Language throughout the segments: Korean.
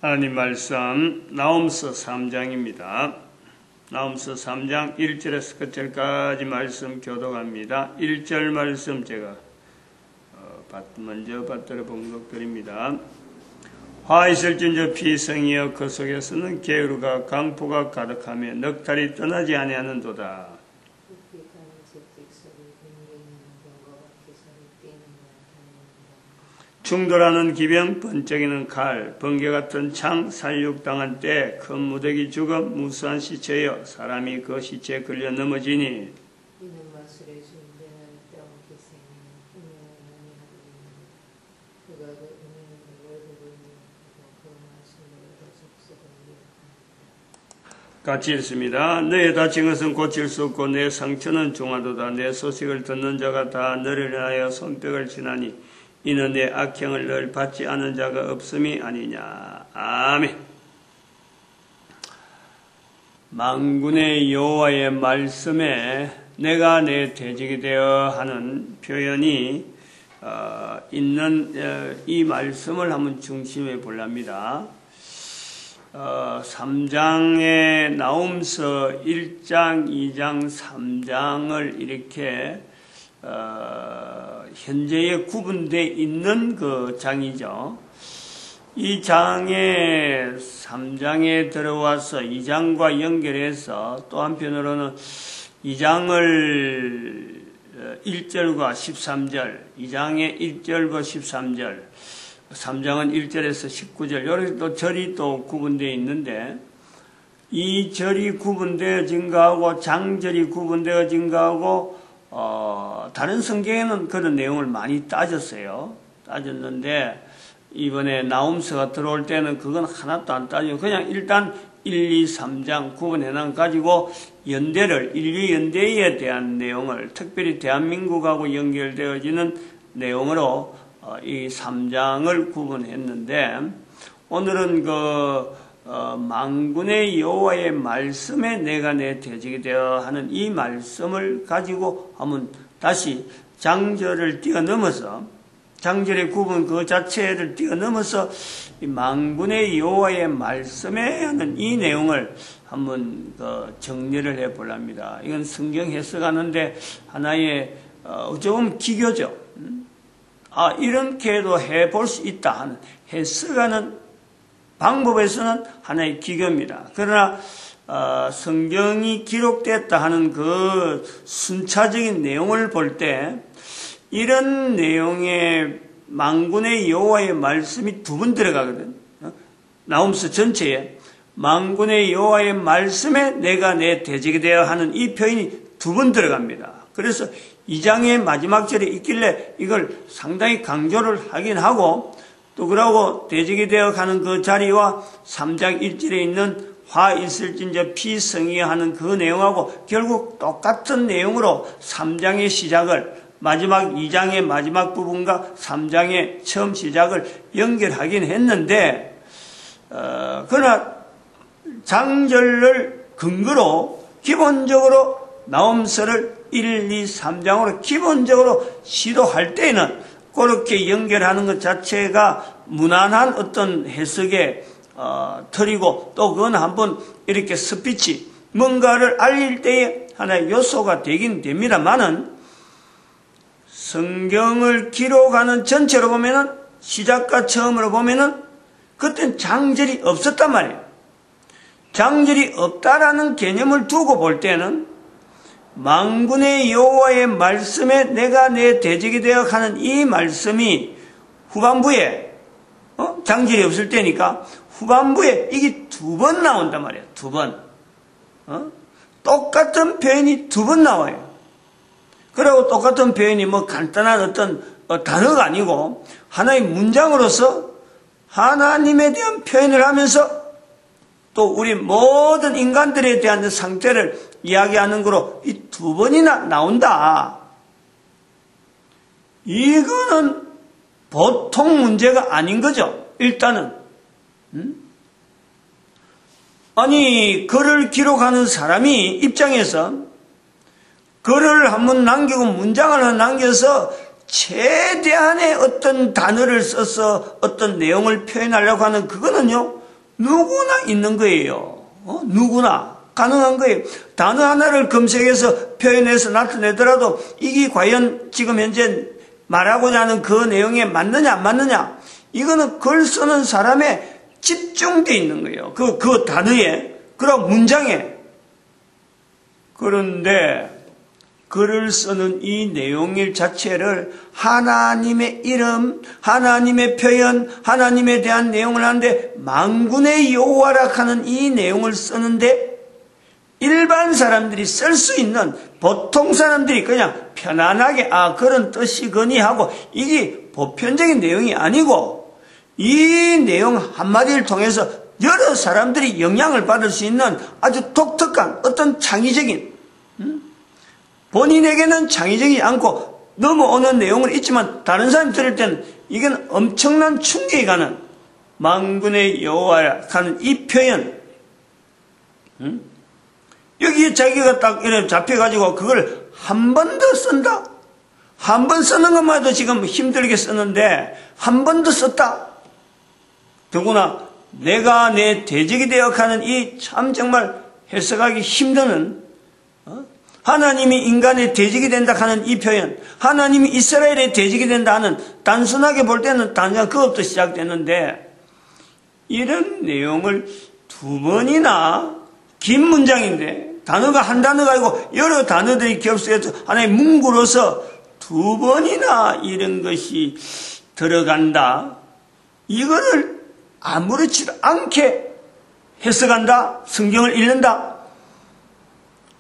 하나님 말씀 나홈서 3장입니다. 나홈서 3장 1절에서 끝절까지 말씀 교독합니다. 1절 말씀 제가 먼저 받들어 봉독드립니다. 화 있을진저 피성이여 그 속에서는 게으르가 강포가 가득하며 넉달이 떠나지 아니하는도다. 충돌하는 기병, 번쩍이는 칼, 번개 같은 창, 살육당한 때, 큰 무더기 죽음, 무수한 시체여 사람이 그 시체에 걸려 넘어지니 같이 읽습니다. 너의 다친 것은 고칠 수 없고 내 상처는 중하도다. 내 소식을 듣는 자가 다 너를 인하여 손뼉을 치나니 이는 내 악행을 늘 받지 않은 자가 없음이 아니냐. 아멘. 만군의 여호와의 말씀에 내가 내 대적이 되어 하는 표현이 있는 이 말씀을 한번 중심에 보랍니다. 3장의 나홈서 1장, 2장, 3장을 이렇게 현재에 구분되어 있는 그 장이죠. 이 장에 3장에 들어와서 2장과 연결해서 또 한편으로는 2장을 1절과 13절, 2장의 1절과 13절, 3장은 1절에서 19절, 이렇게 또 절이 또 구분되어 있는데, 이 절이 구분되어진 거하고 장절이 구분되어진 거하고 다른 성경에는 그런 내용을 많이 따졌는데 이번에 나홈서가 들어올 때는 그건 하나도 안 따지고 그냥 일단 1, 2, 3장 구분해놔 가지고 연대를, 인류 연대에 대한 내용을, 특별히 대한민국하고 연결되어지는 내용으로 이 3장을 구분했는데, 오늘은 만군의 여호와의 말씀에 내가 내 대적이 되어 하는 이 말씀을 가지고 한번 다시 장절을 뛰어넘어서, 장절의 구분 그 자체를 뛰어넘어서 이 만군의 여호와의 말씀에 하는 이 내용을 한번 정리를 해보랍니다. 이건 성경 해석하는데 하나의 조금 기교죠. 이렇게도 해볼 수 있다 하는 해석하는 방법에서는 하나의 기교입니다. 그러나 성경이 기록됐다 하는 그 순차적인 내용을 볼 때 이런 내용의 만군의 여호와의 말씀이 두 번 들어가거든. 나홈서 전체에 만군의 여호와의 말씀에 내가 내 대적이 되어 하는 이 표현이 두 번 들어갑니다. 그래서 2장의 마지막 절에 있길래 이걸 상당히 강조를 하긴 하고, 또 그러고 대적이 되어 가는 그 자리와 3장 1절에 있는 화 있을진저 피성이여 하는 그 내용하고 결국 똑같은 내용으로 3장의 시작을, 마지막 2장의 마지막 부분과 3장의 처음 시작을 연결하긴 했는데, 그러나 장절을 근거로 기본적으로 나홈서를 1, 2, 3장으로 기본적으로 시도할 때는 그렇게 연결하는 것 자체가 무난한 어떤 해석의 틀이고, 또 그건 한번 이렇게 스피치, 뭔가를 알릴 때에 하나의 요소가 되긴 됩니다만은, 성경을 기록하는 전체로 보면은, 시작과 처음으로 보면은, 그땐 장절이 없었단 말이에요. 장절이 없다라는 개념을 두고 볼 때는, 만군의 여호와의 말씀에 내가 내 대적이 되어 가는 이 말씀이 후반부에 장절이 없을 때니까 후반부에 이게 두 번 나온단 말이에요. 두 번. 똑같은 표현이 두 번 나와요. 그리고 똑같은 표현이 간단한 어떤 단어가 아니고 하나의 문장으로서 하나님에 대한 표현을 하면서 또 우리 모든 인간들에 대한 상태를 이야기하는 거로 이 두 번이나 나온다. 이거는 보통 문제가 아닌 거죠. 일단은. 아니, 글을 기록하는 사람이 입장에서 글을 한번 남기고 문장을 남겨서 최대한의 어떤 단어를 써서 어떤 내용을 표현하려고 하는 그거는요, 누구나 있는 거예요. 누구나 가능한 거예요. 단어 하나를 검색해서 표현해서 나타내더라도 이게 과연 지금 현재 말하고자 하는 그 내용에 맞느냐 안 맞느냐, 이거는 글 쓰는 사람의 집중되어 있는 거예요. 그 단어에, 그런 문장에. 그런데 글을 쓰는 이 내용 자체를 하나님의 이름, 하나님의 표현, 하나님에 대한 내용을 하는데 만군의 여호와라 하는 이 내용을 쓰는데 일반 사람들이 쓸 수 있는, 보통 사람들이 그냥 편안하게 그런 뜻이거니 하고, 이게 보편적인 내용이 아니고 이 내용 한마디를 통해서 여러 사람들이 영향을 받을 수 있는 아주 독특한 어떤 창의적인, 본인에게는 창의적이지 않고 넘어오는 내용은 있지만 다른 사람이 들을 때는 이건 엄청난 충격이 가는 만군의 여호와라 하는 이 표현, 여기에 자기가 딱 이렇게 잡혀가지고 그걸 한 번 더 쓴다? 한 번 쓰는 것만 해도 지금 힘들게 쓰는데 한 번 더 썼다? 더구나 내가 내 대적이 되어 가는 이 참 정말 해석하기 힘드는, 하나님이 인간의 대적이 된다 하는 이 표현, 하나님이 이스라엘의 대적이 된다 하는, 단순하게 볼 때는 단순한 그것부터 시작되는데 이런 내용을 두 번이나, 긴 문장인데 단어가 한 단어가 아니고 여러 단어들이 겹쳐서 하나의 문구로서 두 번이나 이런 것이 들어간다. 이거를 아무렇지도 않게 해석한다, 성경을 읽는다.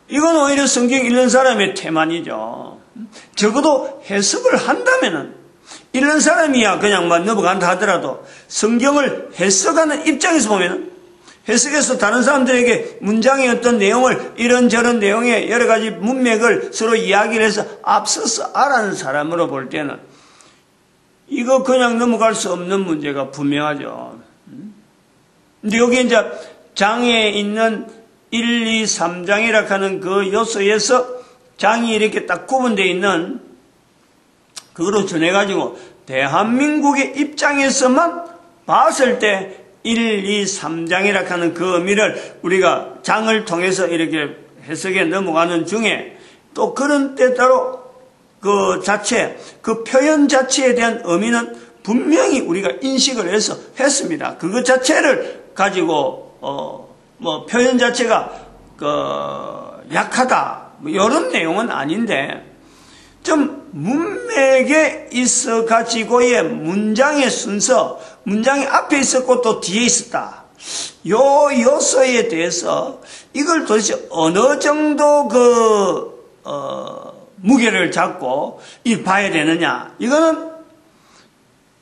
이건 오히려 성경 읽는 사람의 태만이죠. 적어도 해석을 한다면은, 읽는 사람이야 그냥 넘어간다 하더라도 성경을 해석하는 입장에서 보면은, 해석해서 다른 사람들에게 문장의 어떤 내용을, 이런저런 내용의 여러 가지 문맥을 서로 이야기를 해서 앞서서 알아는 사람으로 볼 때는 이거 그냥 넘어갈 수 없는 문제가 분명하죠. 근데 여기 이제 장에 있는 1, 2, 3장이라 하는 그 요소에서 장이 이렇게 딱 구분되어 있는 그거로 전해가지고 대한민국의 입장에서만 봤을 때 1, 2, 3장이라 하는 그 의미를 우리가 장을 통해서 이렇게 해석에 넘어가는 중에 또 그런 때따로 그 자체, 그 표현 자체에 대한 의미는 분명히 우리가 인식을 해서 했습니다. 그것 자체를 가지고 표현 자체가 약하다 이런 내용은 아닌데, 좀 문맥에 있어 가지고의 문장의 순서, 문장이 앞에 있었고 또 뒤에 있었다, 요 요소에 대해서 이걸 도대체 어느 정도 무게를 잡고 봐야 되느냐, 이거는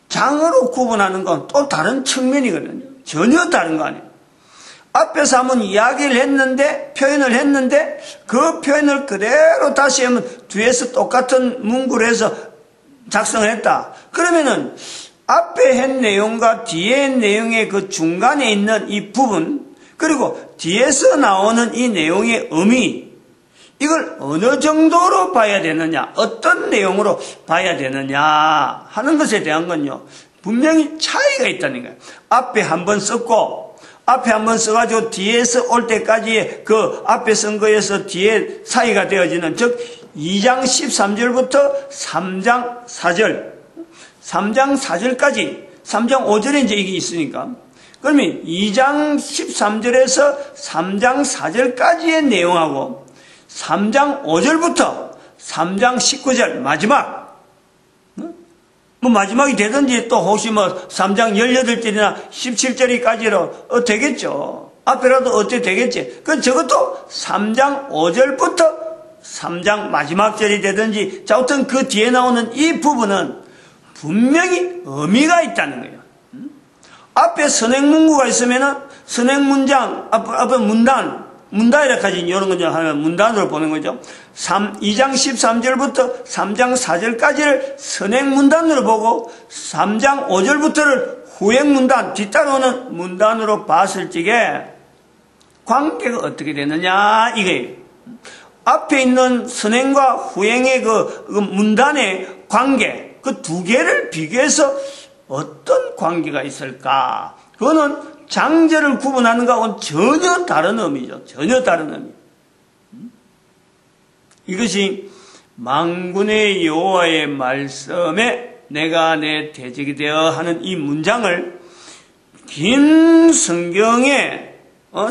장으로 구분하는 건 또 다른 측면이거든요. 전혀 다른 거 아니에요. 앞에서 한번 이야기를 했는데, 표현을 했는데 그 표현을 그대로 다시 하면 뒤에서 똑같은 문구를 해서 작성을 했다. 그러면은 앞에 한 내용과 뒤에 한 내용의 그 중간에 있는 이 부분, 그리고 뒤에서 나오는 이 내용의 의미, 이걸 어느 정도로 봐야 되느냐, 어떤 내용으로 봐야 되느냐 하는 것에 대한 건요, 분명히 차이가 있다는 거예요. 앞에 한번 썼고, 앞에 한번 써가지고 뒤에서 올 때까지의 그 앞에 쓴 거에서 뒤에 사이가 되어지는, 즉 2장 13절부터 3장 4절, 3장 4절까지, 3장 5절에 이제 이게 있으니까, 그러면 2장 13절에서 3장 4절까지의 내용하고 3장 5절부터 3장 19절 마지막, 마지막이 되든지 또 혹시 3장 18절이나 17절까지로 되겠죠. 앞에라도 어떻게 되겠지. 그건 저것도 3장 5절부터 3장 마지막 절이 되든지, 자, 어떤 그 뒤에 나오는 이 부분은 분명히 의미가 있다는 거예요. 앞에 선행문구가 있으면은 선행문장, 앞에 문단이라까지 이런 거 하면 문단으로 보는 거죠. 2장 13절부터 3장 4절까지를 선행문단으로 보고 3장 5절부터를 후행문단, 뒤따라오는 문단으로 봤을 적에 관계가 어떻게 되느냐 이거예요. 앞에 있는 선행과 후행의 그 문단의 관계, 그 두 개를 비교해서 어떤 관계가 있을까? 그거는 장절을 구분하는 것하고는 전혀 다른 의미죠. 전혀 다른 의미. 이것이 만군의 여호와의 말씀에 내가 내 대적이 되어 하는 이 문장을 긴 성경의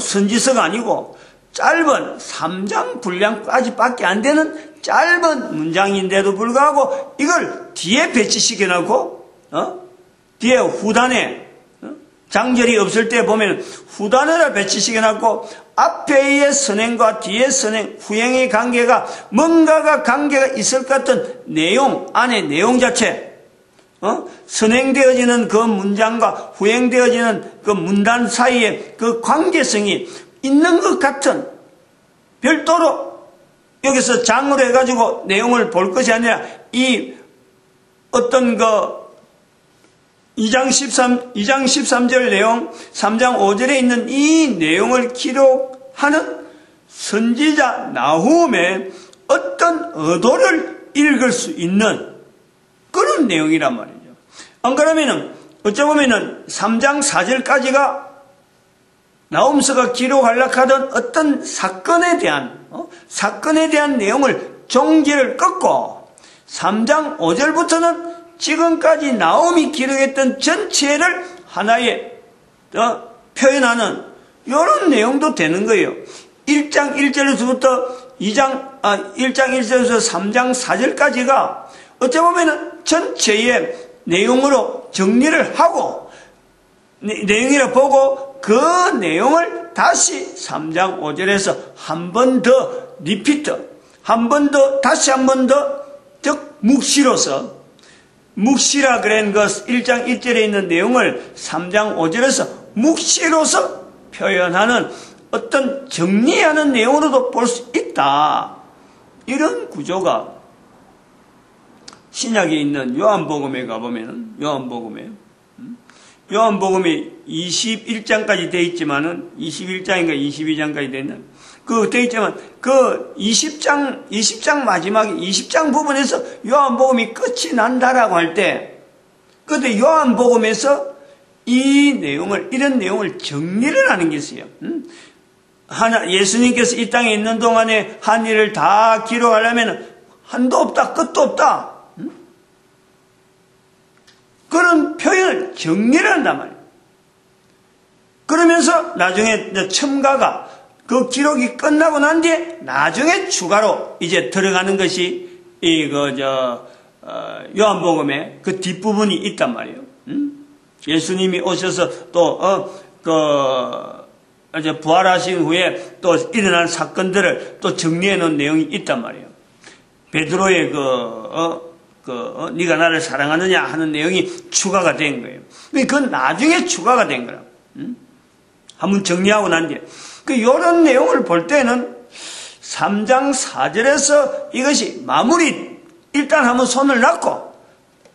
선지서가 아니고 짧은 3장 분량까지밖에 안 되는 짧은 문장인데도 불구하고 이걸 뒤에 배치시켜놓고 뒤에 후단에 장절이 없을 때 보면 후단에다 배치시켜놓고 앞에의 선행과 뒤의 선행, 후행의 관계가 뭔가가 관계가 있을 것 같은 내용, 안에 내용 자체, 선행되어지는 그 문장과 후행되어지는 그 문단 사이에 그 관계성이 있는 것 같은, 별도로 여기서 장으로 해가지고 내용을 볼 것이 아니라 이 어떤 2장 13절 내용, 3장 5절에 있는 이 내용을 기록하는 선지자 나훔의 어떤 의도를 읽을 수 있는 그런 내용이란 말이죠. 안 그러면은, 어쩌보면은 3장 4절까지가 나훔서가 기록하려고 하던 어떤 사건에 대한 내용을 종지를 끊고 3장 5절부터는 지금까지 나훔이 기록했던 전체를 하나의 표현하는 이런 내용도 되는 거예요. 1장 1절에서부터 1장 1절에서 3장 4절까지가 어쩌보면 전체의 내용으로 정리를 하고 내용이라 보고 그 내용을 다시 3장 5절에서 한 번 더 리피트, 다시 한 번 더, 즉 묵시로서, 묵시라 그런 것 1장 1절에 있는 내용을 3장 5절에서 묵시로서 표현하는 어떤 정리하는 내용으로도 볼 수 있다. 이런 구조가 신약에 있는 요한복음에 가보면은, 요한복음이 21장까지 되어 있지만은, 21장인가 22장까지 되는, 되어 있지만, 20장 마지막에, 20장 부분에서 요한복음이 끝이 난다라고 할 때, 그때 요한복음에서 이런 내용을 정리를 하는 게 있어요. 예수님께서 이 땅에 있는 동안에 한 일을 다 기록하려면 한도 없다, 끝도 없다. 그런 표현을 정리를 한단 말이에요. 그러면서 나중에 첨가가 그 기록이 끝나고 난 뒤에 나중에 추가로 이제 들어가는 것이 요한복음에 그 뒷부분이 있단 말이에요. 예수님이 오셔서 또 이제 부활하신 후에 또 일어난 사건들을 또 정리해 놓은 내용이 있단 말이에요. 베드로의 네가 나를 사랑하느냐 하는 내용이 추가가 된 거예요. 그건 나중에 추가가 된 거라. 한번 정리하고 난 뒤에. 이런 내용을 볼 때는 3장 4절에서 이것이 마무리, 일단 한번 손을 놨고,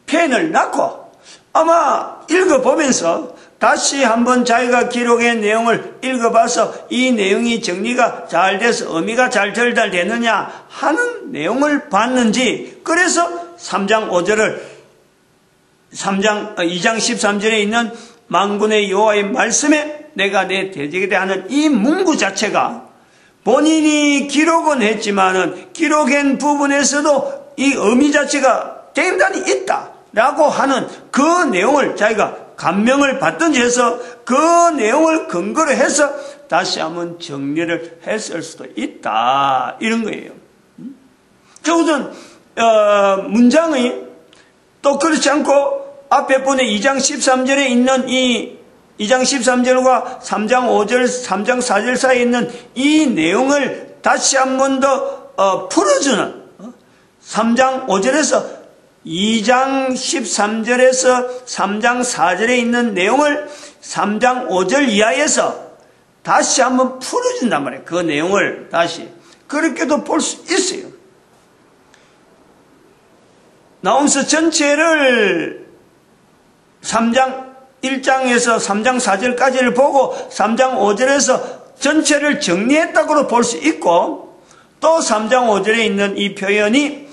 펜을 놨고, 아마 읽어보면서 다시 한번 자기가 기록한 내용을 읽어봐서 이 내용이 정리가 잘 돼서 의미가 잘 전달되느냐 하는 내용을 봤는지, 그래서 2장 13절에 있는 만군의 여호와의 말씀에 내가 내 대적에 대하는 이 문구 자체가 본인이 기록은 했지만은 기록한 부분에서도 이 의미 자체가 대단히 있다라고 하는 그 내용을 자기가 감명을 받든지 해서 그 내용을 근거로 해서 다시 한번 정리를 했을 수도 있다. 이런 거예요. 우선 문장의 또 그렇지 않고 앞에 보내 2장 13절에 있는 2장 13절과 3장 5절, 3장 4절 사이에 있는 이 내용을 다시 한 번 더 풀어주는 3장 5절에서 2장 13절에서 3장 4절에 있는 내용을 3장 5절 이하에서 다시 한번 풀어준단 말이에요. 그 내용을 다시. 그렇게도 볼 수 있어요. 나훔서 전체를 1장에서 3장 4절까지를 보고 3장 5절에서 전체를 정리했다고 볼 수 있고, 또 3장 5절에 있는 이 표현이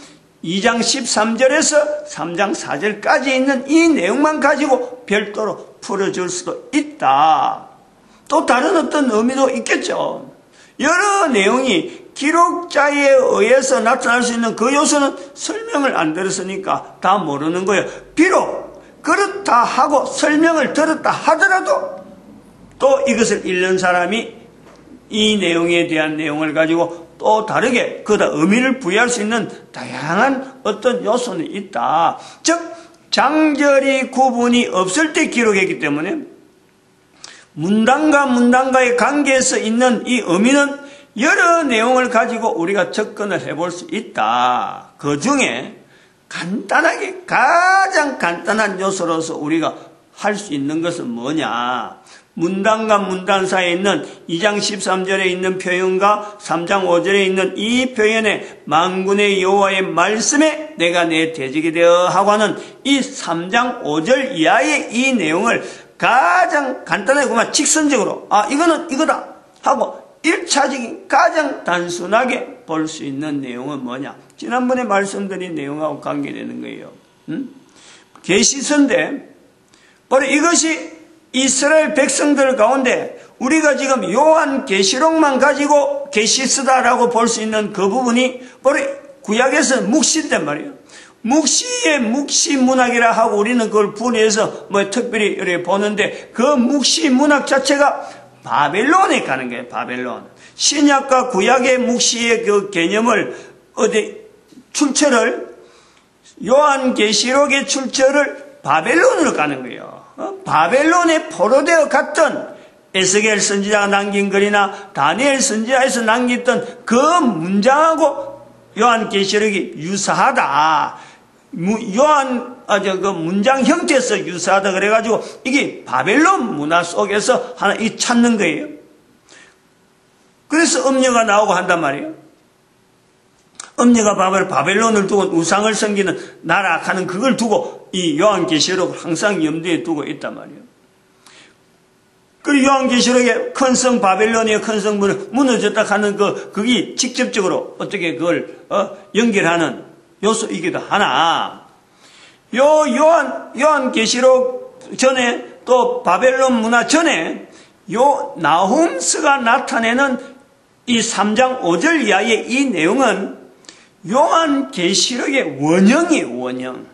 2장 13절에서 3장 4절까지 있는 이 내용만 가지고 별도로 풀어줄 수도 있다. 또 다른 어떤 의미도 있겠죠. 여러 내용이 기록자에 의해서 나타날 수 있는 그 요소는 설명을 안 들었으니까 다 모르는 거예요. 비록 그렇다 하고 설명을 들었다 하더라도 또 이것을 읽는 사람이 이 내용에 대한 내용을 가지고 또 다르게 그다 의미를 부여할 수 있는 다양한 어떤 요소는 있다. 즉 장절이 구분이 없을 때 기록했기 때문에 문단과 문단과의 관계에서 있는 이 의미는 여러 내용을 가지고 우리가 접근을 해볼 수 있다. 그 중에 간단하게 가장 간단한 요소로서 우리가 할 수 있는 것은 뭐냐? 문단과 문단 사이에 있는 2장 13절에 있는 표현과 3장 5절에 있는 이 표현에 만군의 여호와의 말씀에 내가 내 대적이 되어 하고 하는 이 3장 5절 이하의 이 내용을 가장 간단하게 그만 직선적으로 이거는 이거다 하고 1차적인 가장 단순하게 볼 수 있는 내용은 뭐냐? 지난번에 말씀드린 내용하고 관계되는 거예요. 계시서인데 바로 이것이 이스라엘 백성들 가운데 우리가 지금 요한 계시록만 가지고 계시서다라고 볼 수 있는 그 부분이 바로 구약에서 묵시인단 말이에요. 묵시의 묵시 문학이라 하고 우리는 그걸 분해해서 특별히 이렇게 보는데 그 묵시 문학 자체가 바벨론에 가는 거예요. 바벨론. 신약과 구약의 묵시의 그 개념을 출처를 요한 계시록의 출처를 바벨론으로 가는 거예요. 바벨론에 포로되어 갔던 에스겔 선지자가 남긴 글이나 다니엘 선지자에서 남겼던 그 문장하고 요한 계시록이 유사하다. 그 문장 형태에서 유사하다 그래가지고 이게 바벨론 문화 속에서 하나 찾는 거예요. 그래서 음녀가 나오고 한단 말이에요. 음녀가 바벨론을 두고 우상을 섬기는 나라 하는 그걸 두고 이 요한계시록을 항상 염두에 두고 있단 말이에요. 그리고 요한계시록에 큰 성 바벨론의 큰 성문을 무너졌다 하는 그게 직접적으로 어떻게 그걸 연결하는 요소이기도 하나, 요한계시록 전에 또 바벨론 문화 전에 나훔스가 나타내는 이 3장 5절 이하의 이 내용은 요한계시록의 원형이에요. 원형.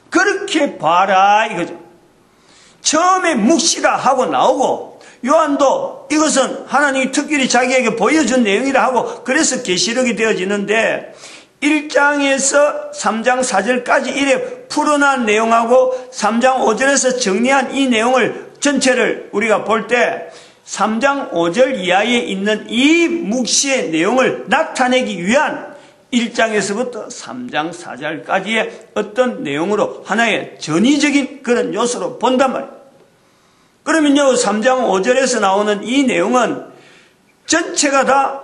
그렇게 봐라 이거죠. 처음에 묵시다 하고 나오고 요한도 이것은 하나님이 특별히 자기에게 보여준 내용이라 하고 그래서 계시록이 되어지는데 1장에서 3장 4절까지 이래 풀어난 내용하고 3장 5절에서 정리한 이 내용을 전체를 우리가 볼 때 3장 5절 이하에 있는 이 묵시의 내용을 나타내기 위한 1장에서부터 3장 4절까지의 어떤 내용으로 하나의 전위적인 그런 요소로 본단 말이에요. 그러면요 3장 5절에서 나오는 이 내용은 전체가 다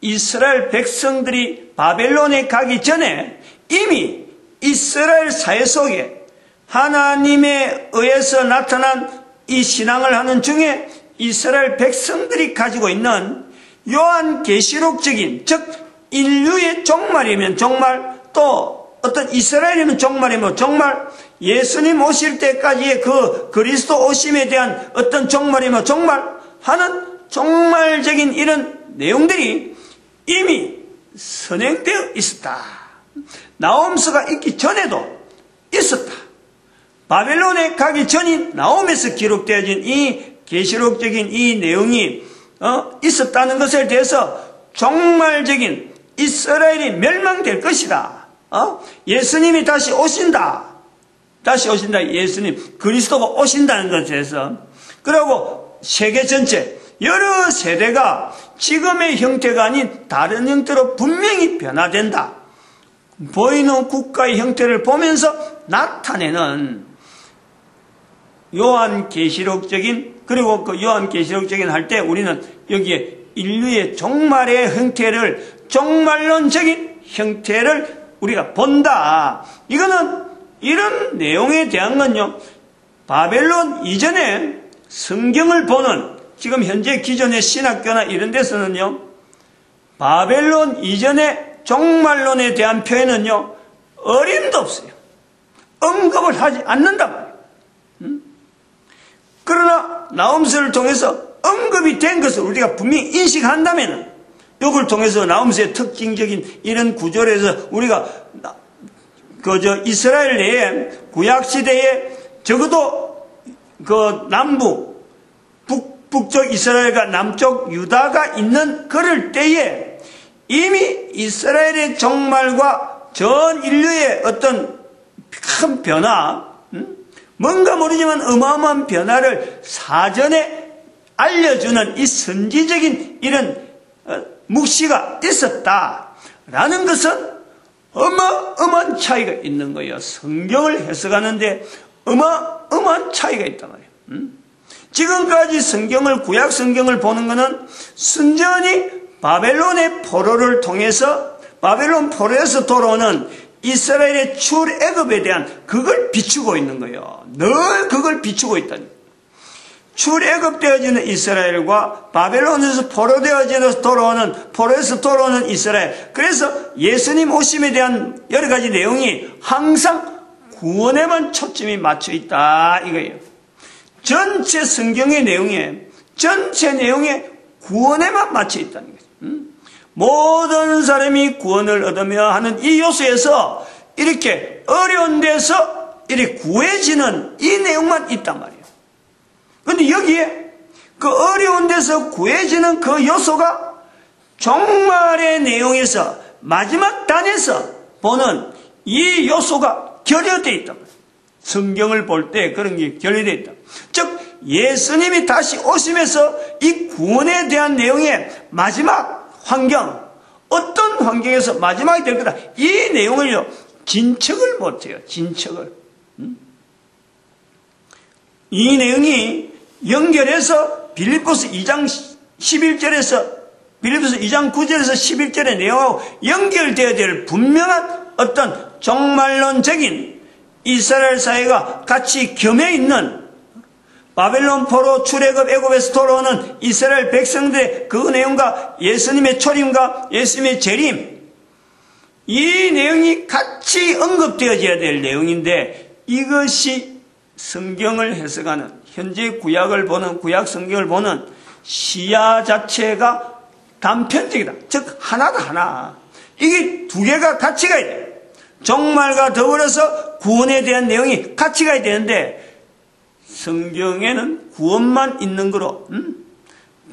이스라엘 백성들이 바벨론에 가기 전에 이미 이스라엘 사회 속에 하나님에 의해서 나타난 이 신앙을 하는 중에 이스라엘 백성들이 가지고 있는 요한계시록적인 즉 인류의 종말이면 종말 또 어떤 이스라엘이면 종말이면 종말 예수님 오실 때까지의 그 그리스도 오심에 대한 어떤 종말이면 종말 하는 종말적인 이런 내용들이 이미 선행되어 있었다. 나홈스가 있기 전에도 있었다. 바벨론에 가기 전인 나홈에서 기록되어진 이 계시록적인 이 내용이 있었다는 것에 대해서 종말적인 이스라엘이 멸망될 것이다. 예수님이 다시 오신다. 예수님 그리스도가 오신다는 것에 대해서 그리고 세계 전체 여러 세대가 지금의 형태가 아닌 다른 형태로 분명히 변화된다. 보이는 국가의 형태를 보면서 나타내는 요한계시록적인 그리고 그 요한계시록적인 할 때 우리는 여기에 인류의 종말의 형태를 종말론적인 형태를 우리가 본다. 이거는 이런 내용에 대한 건요. 바벨론 이전에 성경을 보는 지금 현재 기존의 신학교나 이런 데서는요. 바벨론 이전의 종말론에 대한 표현은요. 어림도 없어요. 언급을 하지 않는단 말이에요. 그러나 나홈서를 통해서 언급이 된 것을 우리가 분명히 인식한다면 이걸 통해서 나홈서의 특징적인 이런 구조에서 우리가 이스라엘 내에 구약시대에 적어도 그 남부 북쪽 이스라엘과 남쪽 유다가 있는 그럴 때에 이미 이스라엘의 종말과 전 인류의 어떤 큰 변화, 뭔가 모르지만 어마어마한 변화를 사전에 알려주는 이 선지적인 이런 묵시가 있었다라는 것은 어마어마한 차이가 있는 거예요. 성경을 해석하는데 어마어마한 차이가 있단 말이에요. 지금까지 성경을, 구약 성경을 보는 것은 순전히 바벨론의 포로를 통해서 바벨론 포로에서 돌아오는 이스라엘의 출애굽에 대한 그걸 비추고 있는 거예요. 늘 그걸 비추고 있다니. 출애굽되어지는 이스라엘과 바벨론에서 포로되어져서 포로에서 돌아오는 이스라엘. 그래서 예수님 오심에 대한 여러 가지 내용이 항상 구원에만 초점이 맞춰 있다 이거예요. 전체 성경의 내용에 구원에만 맞춰 있다는 거죠. 모든 사람이 구원을 얻으며 하는 이 요소에서 이렇게 어려운 데서 이렇게 구해지는 이 내용만 있단 말이에요. 그런데 여기에 그 어려운 데서 구해지는 그 요소가 종말의 내용에서 마지막 단에서 보는 이 요소가 결여되어 있단 말이에요. 성경을 볼 때 그런 게 결여되어 있다. 즉 예수님이 다시 오시면서 이 구원에 대한 내용의 마지막 환경, 어떤 환경에서 마지막이 될 거다. 이 내용을요 진척을 못해요. 진척을. 이 내용이 연결해서 빌립보서 2장 11절에서 빌립보서 2장 9절에서 11절의 내용하고 연결되어야 될 분명한 어떤 종말론적인 이스라엘 사회가 같이 겸해 있는 바벨론 포로 출애굽 애굽에서 돌아오는 이스라엘 백성들의 그 내용과 예수님의 초림과 예수님의 재림, 이 내용이 같이 언급되어져야 될 내용인데 이것이 성경을 해석하는 현재 구약 성경을 보는 시야 자체가 단편적이다. 즉 하나다 하나. 이게 두 개가 같이 가야 돼요. 종말과 더불어서 구원에 대한 내용이 같이 가야 되는데 성경에는 구원만 있는 거로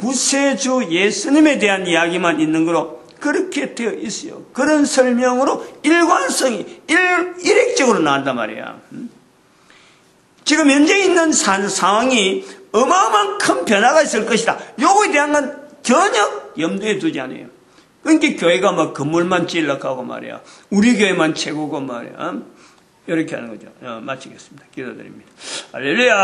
구세주 예수님에 대한 이야기만 있는 거로 그렇게 되어 있어요. 그런 설명으로 일관성이 일획적으로 나온단 말이야. 지금 현재 있는 상황이 어마어마한 큰 변화가 있을 것이다. 요거에 대한 건 전혀 염두에 두지 않아요. 그러니까 교회가 막 건물만 찔러가고 말이야. 우리 교회만 최고고 말이야. 이렇게 하는 거죠. 마치겠습니다. 기도드립니다. 할렐루야.